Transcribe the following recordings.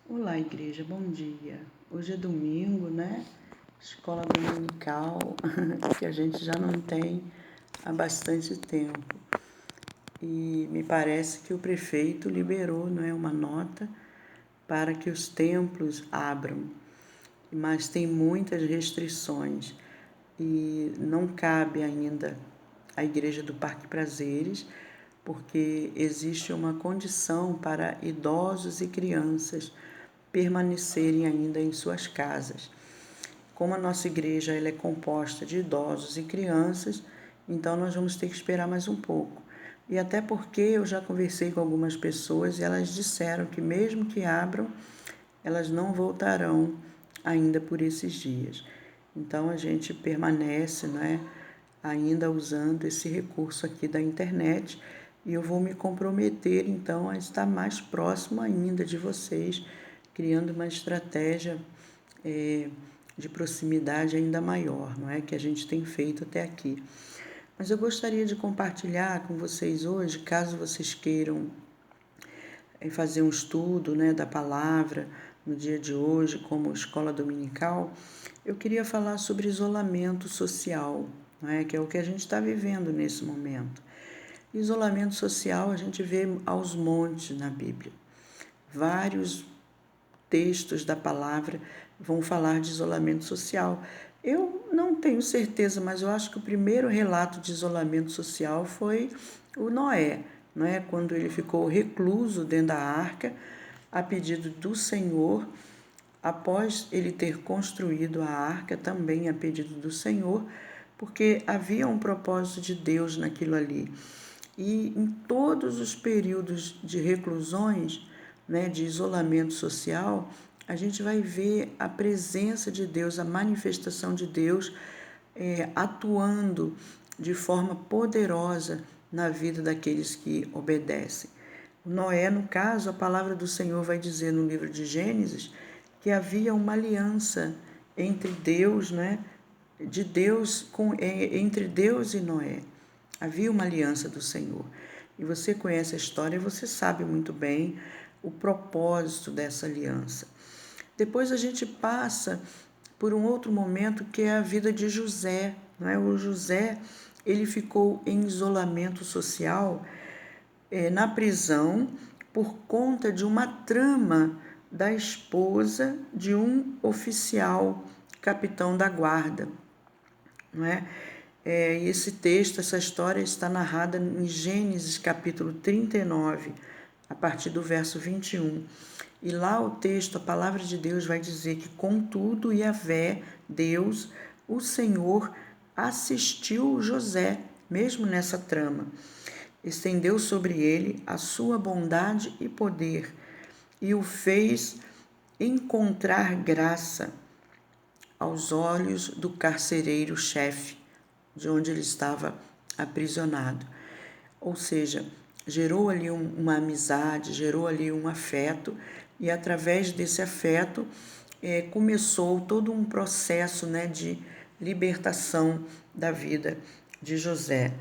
Olá, igreja, bom dia. Hoje é domingo, né? Escola dominical, que a gente já não tem há bastante tempo. E me parece que o prefeito liberou, não é, uma nota para que os templos abram, mas tem muitas restrições e não cabe ainda à Igreja do Parque Prazeres, porque existe uma condição para idosos e crianças permanecerem ainda em suas casas. Como a nossa igreja ela é composta de idosos e crianças, então nós vamos ter que esperar mais um pouco. E até porque eu já conversei com algumas pessoas e elas disseram que mesmo que abram, elas não voltarão ainda por esses dias. Então a gente permanece, né, ainda usando esse recurso aqui da internet e eu vou me comprometer então a estar mais próximo ainda de vocês, criando uma estratégia de proximidade ainda maior, não é, que a gente tem feito até aqui. Mas eu gostaria de compartilhar com vocês hoje, caso vocês queiram fazer um estudo, né, da palavra no dia de hoje, como escola dominical, eu queria falar sobre isolamento social, né, que é o que a gente está vivendo nesse momento. Isolamento social a gente vê aos montes na Bíblia. Vários textos da palavra vão falar de isolamento social. Eu não tenho certeza, mas eu acho que o primeiro relato de isolamento social foi o Noé, não é? Quando ele ficou recluso dentro da arca, a pedido do Senhor, após ele ter construído a arca, também a pedido do Senhor, porque havia um propósito de Deus naquilo ali. E em todos os períodos de reclusões, né, de isolamento social, a gente vai ver a presença de Deus, a manifestação de Deus atuando de forma poderosa na vida daqueles que obedecem. Noé, no caso, a palavra do Senhor vai dizer no livro de Gênesis que havia uma aliança entre Deus, né, de Deus entre Deus e Noé. Havia uma aliança do Senhor. E você conhece a história, você sabe muito bem o propósito dessa aliança. Depois a gente passa por um outro momento que é a vida de José, não é? O José, ele ficou em isolamento social na prisão por conta de uma trama da esposa de um oficial capitão da guarda, não é? Esse texto, essa história está narrada em Gênesis capítulo 39, a partir do verso 21. E lá o texto, a palavra de Deus vai dizer que contudo Yahvé, Deus, o Senhor, assistiu José, mesmo nessa trama. Estendeu sobre ele a sua bondade e poder e o fez encontrar graça aos olhos do carcereiro-chefe, de onde ele estava aprisionado. Ou seja, gerou ali uma amizade, gerou ali um afeto, e através desse afeto começou todo um processo, né, de libertação da vida de José.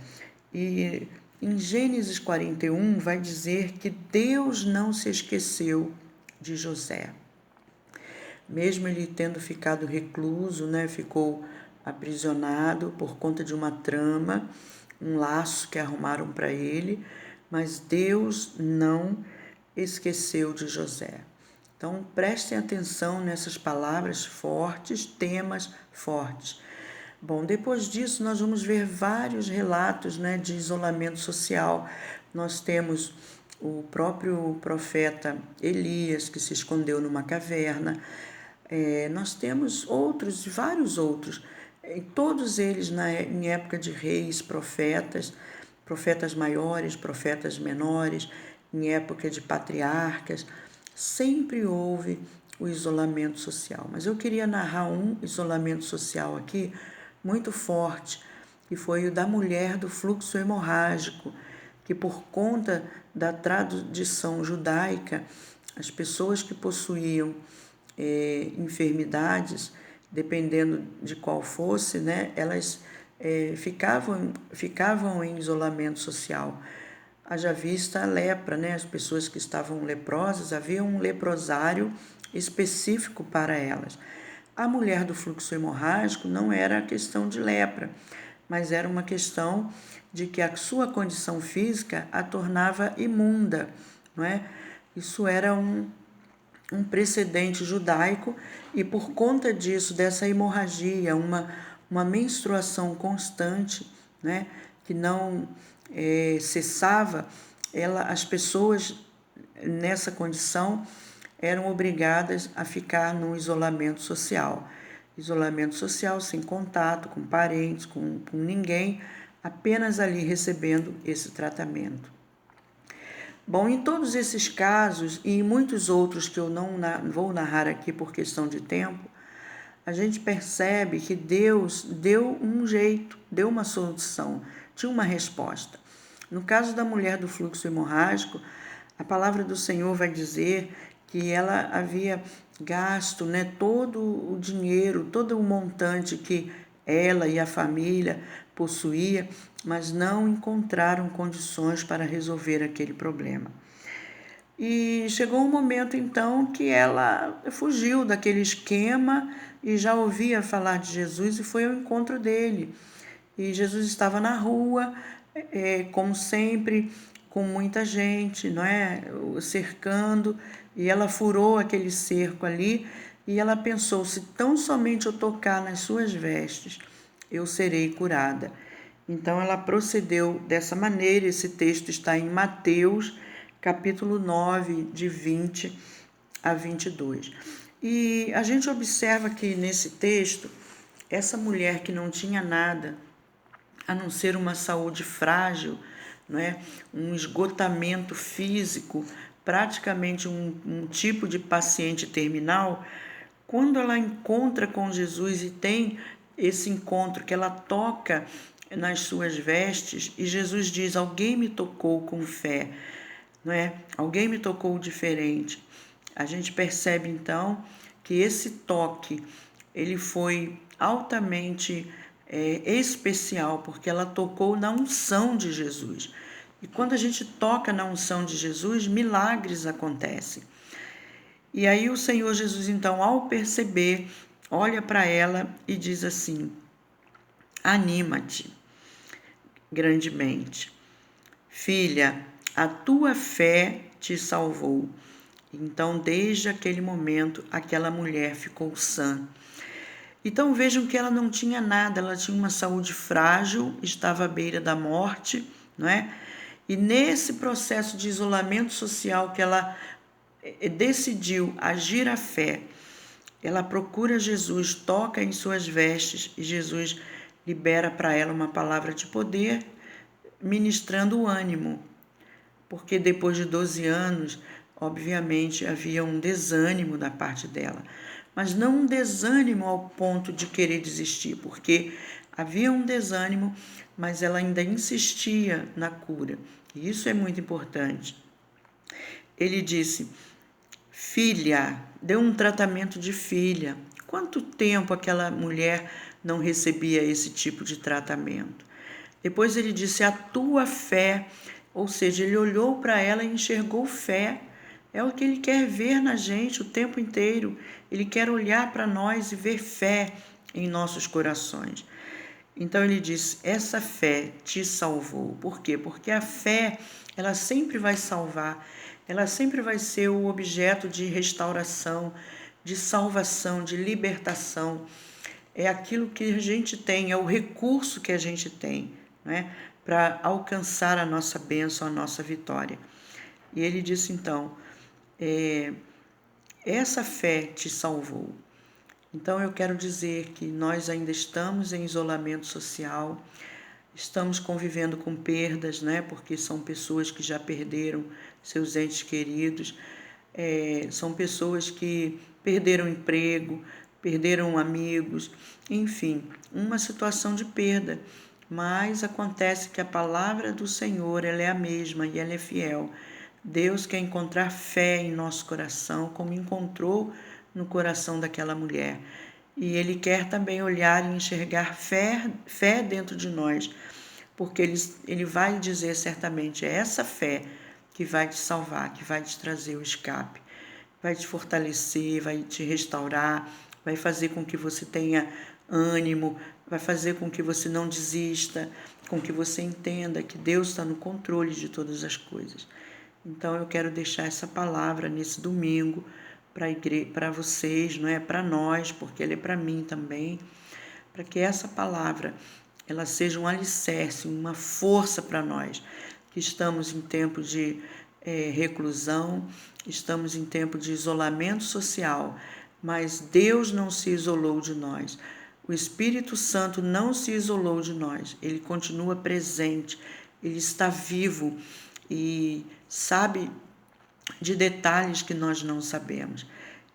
E em Gênesis 41 vai dizer que Deus não se esqueceu de José. Mesmo ele tendo ficado recluso, né, ficou aprisionado por conta de uma trama, um laço que arrumaram para ele, mas Deus não esqueceu de José. Então prestem atenção nessas palavras fortes, temas fortes. Bom, depois disso nós vamos ver vários relatos, né, de isolamento social. Nós temos o próprio profeta Elias, que se escondeu numa caverna. Nós temos outros, vários outros, todos eles em época de reis, profetas, profetas maiores, profetas menores, em época de patriarcas, sempre houve o isolamento social. Mas eu queria narrar um isolamento social aqui muito forte, que foi o da mulher do fluxo hemorrágico, que por conta da tradição judaica, as pessoas que possuíam enfermidades, dependendo de qual fosse, né, elas ficavam em isolamento social. haja vista a lepra, né? As pessoas que estavam leprosas, havia um leprosário específico para elas. A mulher do fluxo hemorrágico não era questão de lepra, mas era uma questão de que a sua condição física a tornava imunda, não é? Isso era um precedente judaico e por conta disso, dessa hemorragia, uma menstruação constante, né, que não cessava, as pessoas nessa condição eram obrigadas a ficar no isolamento social. Isolamento social sem contato com parentes, com ninguém, apenas ali recebendo esse tratamento. Bom, em todos esses casos e em muitos outros que eu não vou narrar aqui por questão de tempo, a gente percebe que Deus deu um jeito, deu uma solução, tinha uma resposta. No caso da mulher do fluxo hemorrágico, a palavra do Senhor vai dizer que ela havia gasto, né, todo o dinheiro, todo o montante que ela e a família possuía, mas não encontraram condições para resolver aquele problema. E chegou um momento então que ela fugiu daquele esquema e já ouvia falar de Jesus e foi ao encontro dele. E Jesus estava na rua, como sempre, com muita gente, não é, cercando, e ela furou aquele cerco ali e ela pensou: se tão somente eu tocar nas suas vestes, eu serei curada. Então ela procedeu dessa maneira. Esse texto está em Mateus, capítulo 9, de 20 a 22. E a gente observa que nesse texto, essa mulher que não tinha nada, a não ser uma saúde frágil, não é? Um esgotamento físico, praticamente um tipo de paciente terminal, quando ela encontra com Jesus e tem esse encontro que ela toca nas suas vestes e Jesus diz: alguém me tocou com fé, não é? Alguém me tocou diferente. A gente percebe então que esse toque ele foi altamente especial, porque ela tocou na unção de Jesus. E quando a gente toca na unção de Jesus, milagres acontecem. E aí o Senhor Jesus, então, ao perceber, olha para ela e diz assim: anima-te grandemente. Filha, a tua fé te salvou. Então, desde aquele momento, aquela mulher ficou sã. Então vejam que ela não tinha nada, ela tinha uma saúde frágil, estava à beira da morte, não é? E nesse processo de isolamento social que ela decidiu agir a fé, ela procura Jesus, toca em suas vestes e Jesus libera para ela uma palavra de poder, ministrando o ânimo, porque depois de 12 anos, obviamente, havia um desânimo da parte dela, mas não um desânimo ao ponto de querer desistir, porque havia um desânimo, mas ela ainda insistia na cura, e isso é muito importante. Ele disse: filha, deu um tratamento de filha. Quanto tempo aquela mulher não recebia esse tipo de tratamento? Depois ele disse: a tua fé, ou seja, ele olhou para ela e enxergou fé. É o que ele quer ver na gente o tempo inteiro. Ele quer olhar para nós e ver fé em nossos corações. Então ele diz: essa fé te salvou. Por quê? Porque a fé, ela sempre vai salvar. Ela sempre vai ser o objeto de restauração, de salvação, de libertação. É aquilo que a gente tem, é o recurso que a gente tem, né, para alcançar a nossa bênção, a nossa vitória. E ele disse então: essa fé te salvou. Então eu quero dizer que nós ainda estamos em isolamento social, estamos convivendo com perdas, né? Porque são pessoas que já perderam seus entes queridos, são pessoas que perderam emprego, perderam amigos, enfim, uma situação de perda. Mas acontece que a palavra do Senhor, ela é a mesma e ela é fiel. Deus quer encontrar fé em nosso coração, como encontrou no coração daquela mulher. E Ele quer também olhar e enxergar fé dentro de nós, porque ele vai dizer certamente, é essa fé que vai te salvar, que vai te trazer o escape, vai te fortalecer, vai te restaurar, vai fazer com que você tenha ânimo, vai fazer com que você não desista, com que você entenda que Deus está no controle de todas as coisas. Então eu quero deixar essa palavra nesse domingo para vocês, não é para nós, porque ela é para mim também, para que essa palavra ela seja um alicerce, uma força para nós que estamos em tempo de reclusão, estamos em tempo de isolamento social, mas Deus não se isolou de nós. O Espírito Santo não se isolou de nós, ele continua presente, ele está vivo e sabe de detalhes que nós não sabemos.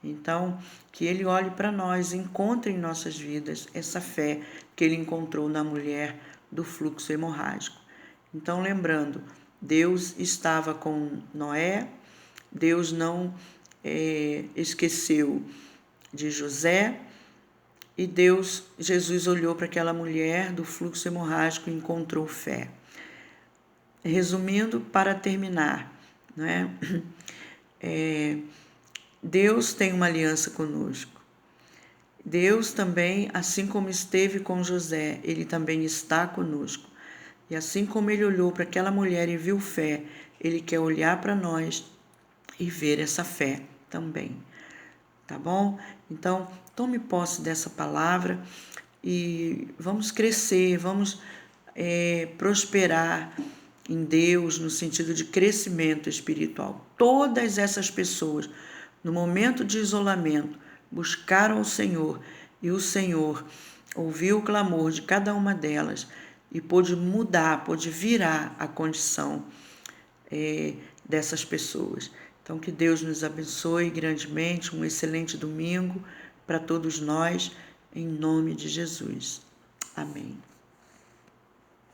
Então, que ele olhe para nós, encontre em nossas vidas essa fé que ele encontrou na mulher do fluxo hemorrágico. Então, lembrando, Deus estava com Noé, Deus não esqueceu de José, e Jesus olhou para aquela mulher do fluxo hemorrágico e encontrou fé. Resumindo, para terminar, né? Deus tem uma aliança conosco. Deus também, assim como esteve com José, ele também está conosco. E assim como ele olhou para aquela mulher e viu fé, ele quer olhar para nós e ver essa fé também. Tá bom? Então, tome posse dessa palavra e vamos crescer, vamos prosperar em Deus no sentido de crescimento espiritual. Todas essas pessoas, no momento de isolamento, buscaram o Senhor e o Senhor ouviu o clamor de cada uma delas e pôde mudar, pôde virar a condição dessas pessoas. Então, que Deus nos abençoe grandemente, um excelente domingo para todos nós, em nome de Jesus. Amém.